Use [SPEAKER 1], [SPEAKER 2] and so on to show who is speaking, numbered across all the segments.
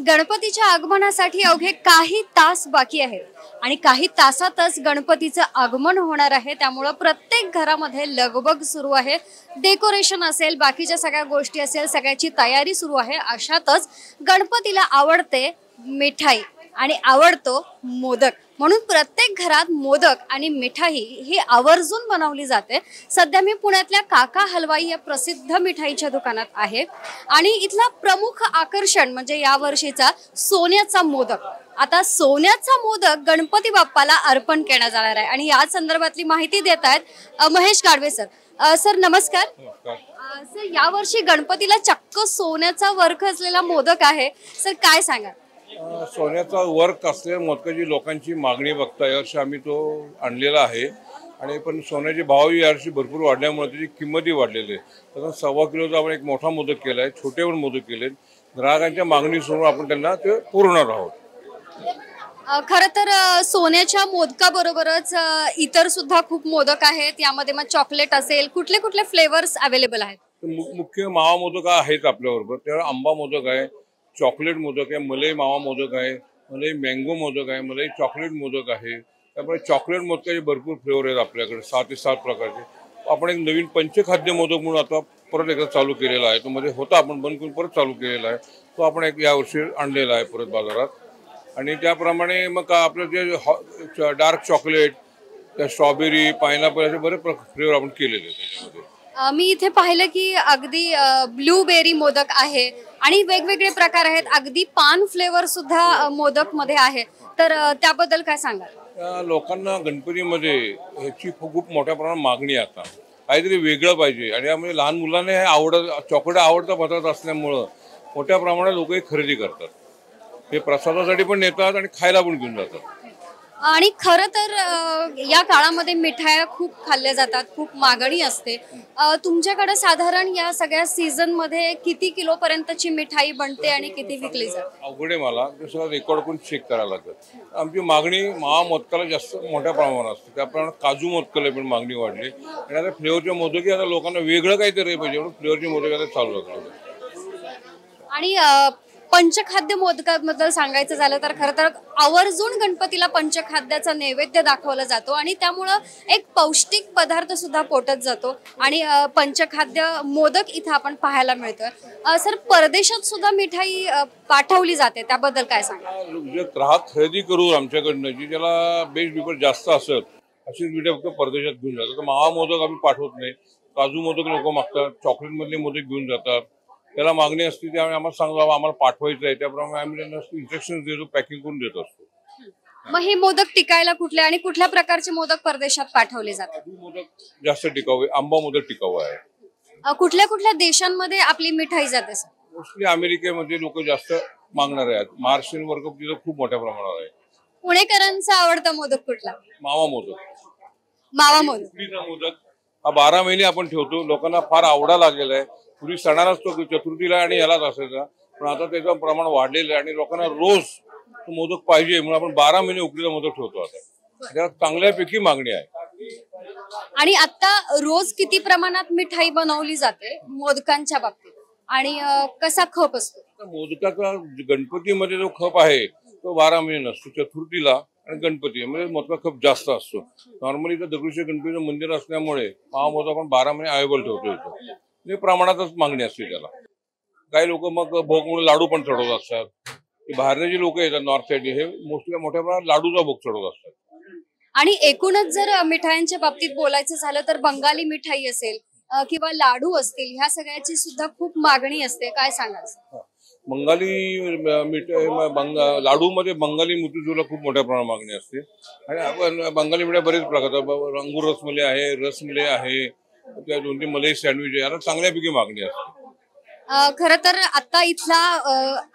[SPEAKER 1] गणपतीच्या आगमनासाठी अवघे काही तास बाकी आहेत आणि काही तासातच गणपतीचं आगमन होणार आहे। त्यामुळे प्रत्येक घरामध्ये लगबग सुरू आहे। डेकोरेशन असेल, बाकीच्या सगळ्या गोष्टी असेल, सगळ्याची तयारी सुरू आहे। अशातच गणपतीला आवडते मिठाई आणि आवडतो मोदक, म्हणून प्रत्येक घरात मोदक आणि मिठाई ही आवर्जून बनवली जाते। सध्या मी पुण्यातल्या काका हलवाई या प्रसिद्ध मिठाईच्या दुकानात आहे आणि इथला प्रमुख आकर्षण म्हणजे या वर्षीचा सोन्याचा मोदक। आता सोन्याचा मोदक गणपती बाप्पाला अर्पण केला जाणार आहे आणि या संदर्भातली माहिती देत आहेत महेश गाडवे सर। सर नमस्कार। सर या वर्षी गणपतीला चक्क सोन्याचा वर्क असलेला मोदक आहे, सर काय सांगा?
[SPEAKER 2] सोन्याचा वर्क असलेल्या मोदकाची लोकांची मागणी बघता यावर्षी आम्ही तो आणलेला आहे आणि पण सोन्याचे भाव यावर्षी भरपूर वाढल्यामुळे त्याची किंमतही वाढलेली आहे। तर 1.25 किलोचा आपण एक मोठा मोदक केला आहे, छोटे पण मोदक केलेत। ग्राहकांच्या मागणीनुसार आपण त्यांना ते पुरवणार आहोत।
[SPEAKER 1] खरं तर सोन्याच्या मोदकाबरोबरच इतर सुद्धा खूप मोदक आहेत। यामध्ये मग चॉकलेट असेल, कुठले कुठले फ्लेवर्स अवेलेबल आहेत?
[SPEAKER 2] मुख्य मावा मोदक आहेत आपल्याबरोबर, त्यावर आंबा मोदक आहे, चॉकलेट मोदक आहे, मलाई मावा मोदक आहे, मलाई मँगो मोदक आहे, मलाई चॉकलेट मोदक आहे। त्यामुळे चॉकलेट मोदकाचे भरपूर फ्लेवर आहेत आपल्याकडे, 6 ते 7 प्रकारचे। आपण एक नवीन पंचखाद्य मोदक म्हणून आता परत एकदा चालू केलेला आहे। तो मध्ये होता, आपण बंद करून परत चालू केलेला आहे। तो आपण एक यावर्षी आणलेला आहे परत बाजारात। आणि त्याप्रमाणे मग आपलं जे डार्क चॉकलेट, त्या स्ट्रॉबेरी, पायनॅपल असे बरेच फ्लेवर आपण केलेले आहेत त्याच्यामध्ये।
[SPEAKER 1] मी इथे पाहिलं की अगदी ब्लूबेरी मोदक आहे आणि वेगवेगळे प्रकार आहेत, अगदी पान फ्लेवर सुद्धा मोदक मध्ये आहे। तर त्याबद्दल काय सांगाल?
[SPEAKER 2] लोकांना गणपतीमध्ये ह्याची खूप मोठ्या प्रमाणात मागणी आहे। आता काहीतरी वेगळं पाहिजे आणि यामुळे लहान मुलांना हे चॉकलेट आवडता पदार्थ असल्यामुळं मोठ्या प्रमाणात लोक हे खरेदी करतात। हे प्रसादासाठी पण नेतात आणि खायला पण घेऊन जातात।
[SPEAKER 1] आणि खरं तर या काळामध्ये मिठाया खूप खाल्ल्या जातात, खूप मागणी असते। तुमच्याकडे साधारण या सगळ्या सीझन मध्ये किती किलो पर्यंतची मिठाई बनते आणि किती विकली जाते?
[SPEAKER 2] अवघड आहे मला, दुसरा रेकॉर्ड करून चेक करायला लागतं। आमची मागणी मावा मोदकाला जास्त मोठ्या प्रमाणात असते, त्याप्रमाणे काजू मोदकाला पण मागणी वाढली आणि आता फ्लेवरचे मोदक आता लोकांना वेगळं काहीतरी पाहिजे म्हणून फ्लेवरचे मोदक आता चालू लागले।
[SPEAKER 1] आणि पंचखाद्य मोदकाबद्दल सांगायचं झालं तर खरं तर आवर्जून गणपतीला पंचखाद्याचा नैवेद्य दाखवला जातो आणि त्यामुळं एक पौष्टिक पदार्थ सुद्धा पोटात जातो आणि पंचखाद्य मोदक इथं आपण पाहायला मिळतं। सर परदेशात सुद्धा मिठाई पाठवली जाते, त्याबद्दल काय सांगा?
[SPEAKER 2] जे ग्राहक खरेदी करू आमच्याकडनं, जी त्याला बेस्ट बिपर जास्त असत अशी मिठाई फक्त परदेशात घेऊन जातात। मावा मोदक आम्ही पाठवत नाही, काजू मोदक लोक मागतात, चॉकलेट मधले मोदक घेऊन जातात, त्याला मागणी असते। त्यामुळे आम्हाला सांगलं आम्हाला पाठवायचं आहे, त्याप्रमाणे आम्ही त्यांना इन्स्ट्रक्शन देतो, पॅकिंग करून देत असतो।
[SPEAKER 1] मग हे मोदक टिकायला कुठले आणि कुठल्या प्रकारचे मोदक परदेशात पाठवले जातात?
[SPEAKER 2] काजू मोदक जास्त टिकाऊ आहे, आंबा मोदक टिकाऊ आहे।
[SPEAKER 1] कुठल्या कुठल्या देशांमध्ये आपली मिठाई जाते?
[SPEAKER 2] मोस्टली अमेरिकेमध्ये लोक जास्त मागणार आहेत। महाराष्ट्रीयन वर्ग तिथं खूप मोठ्या प्रमाणावर आहे।
[SPEAKER 1] पुणेकरांचा आवडता मोदक कुठला?
[SPEAKER 2] मावा मोदक।
[SPEAKER 1] मावा मोदक।
[SPEAKER 2] उकडीचा मोदक हा 12 महिने आपण ठेवतो, लोकांना फार आवडा लागलेला आहे। पूर्वी सणालाच तो चतुर्थीला आणि यालाच असायचा, पण आता त्याचं प्रमाण वाढलेलं आहे आणि लोकांना रोज तो मोदक पाहिजे म्हणून आपण 12 महिने उकडीचा मोदक ठेवतो। आता त्याला चांगल्यापैकी मागणी आहे।
[SPEAKER 1] आणि आता रोज किती प्रमाणात मिठाई बनवली जाते मोदकांच्या बाबतीत आणि कसा खप असतो?
[SPEAKER 2] मोदकाचा गणपतीमध्ये जो खप आहे तो 12 महिने नसतो, चतुर्थीला आणि गणपती म्हणजे मोदका खप जास्त असतो। नॉर्मली इथं दगडूशेठ गणपतीचं मंदिर असल्यामुळे मावा मोदक आपण 12 महिने अवेलेबल ठेवतो इथं, प्रमाणातच मागणी असते त्याला। काही लोक मग भोग म्हणून लाडू पण चढवत असतात। बाहेरचे जे लोक येतात नॉर्थ साईड, हे मोस्टली मोठ्या प्रमाणात लाडूचा भोग चढवत असतात।
[SPEAKER 1] आणि एकूणच जर मिठायांच्या बाबतीत बोलायचं झालं तर बंगाली मिठाई असेल किंवा लाडू असतील, ह्या सगळ्याची सुद्धा खूप मागणी असते, काय सांगाल?
[SPEAKER 2] बंगाली लाडू मध्ये बंगाली मोतीचूरला खूप मोठ्या प्रमाणात मागणी असते आणि आपण बंगाली मिठाई बरेच प्रकार, अंगूर रसमलाई आहे, रसमलाई आहे, त्या 2-3 मलाई सँडविच आहे, याला चांगल्यापैकी मागणी असते।
[SPEAKER 1] खरं तर आता इथला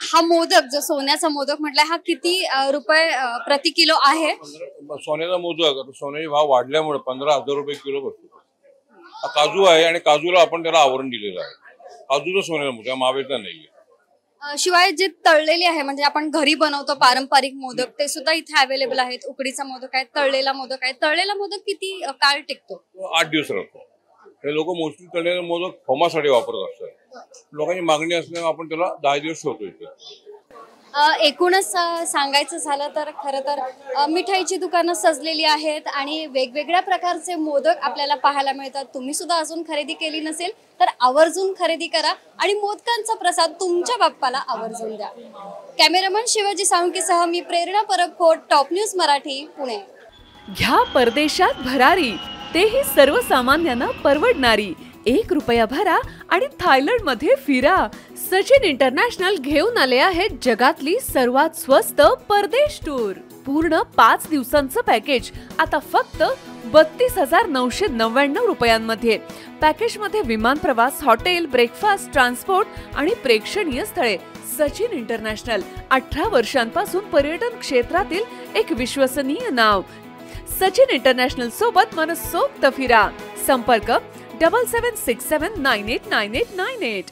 [SPEAKER 1] हा मोदक जो सोन्याचा मोदक म्हटलं, हा किती रुपये प्रति किलो आहे?
[SPEAKER 2] सोन्याचा मोदक सोन्याचे भाव वाढल्यामुळे 15,000 रुपये किलो बसतो। हा काजू आहे आणि काजूला आपण त्याला आवरण दिलेलं आहे। काजूचा सोन्याचा मोदक, मावेचा नाहीये।
[SPEAKER 1] शिवाय जे तळलेले आहे म्हणजे आपण घरी बनवतो पारंपरिक मोदक, ते सुद्धा इथे अवेलेबल आहेत। उकडीचा मोदक आहे, तळलेला मोदक आहे। तळलेला मोदक किती काळ टिकतो?
[SPEAKER 2] 8 दिवस राहतो। हे लोक मोस्टली तळलेला मोदक होमासाठी वापरत असतात। लोकांची मागणी असल्यामुळे आपण त्याला 10 दिवस ठेवतो इथे।
[SPEAKER 1] एकूणच सांगायचं झालं तर खरं तर मिठाईची दुकानं सजलेली आहेत आणि वेगवेगळ्या प्रकारचे मोदक आपल्याला पाहायला मिळतात. तुम्ही सुद्धा अजून खरेदी केली नसेल तर आवर्जून खरेदी करा आणि मोदकांचा प्रसाद तुमच्या बाप्पाला आवर्जून द्या. कॅमेरामन शिवाजी साळुंकेसह मी प्रेरणा परबखोट, टॉप न्यूज मराठी, पुणे.
[SPEAKER 3] घ्या परदेशात भरारी, तेही सर्वसामान्यांना परवडणारी. 1 रुपया भरा आणि थायलंड मध्ये फिरा. सचिन इंटरनॅशनल घेऊन आले आहेत जगातली सर्वात स्वस्त परदेश टूर. पूर्ण 5 दिवसांचं पॅकेज आता फक्त 32,999 रुपयांमध्ये. पॅकेज मध्ये विमान प्रवास, हॉटेल, ब्रेकफास्ट, ट्रान्सपोर्ट आणि प्रेक्षणीय स्थळे. सचिन इंटरनॅशनल 18 वर्षांपासून पर्यटन क्षेत्रातील एक विश्वसनीय नाव. सचिन इंटरनॅशनल सोबत मनसोक्त फिरा. संपर्क 7767989898.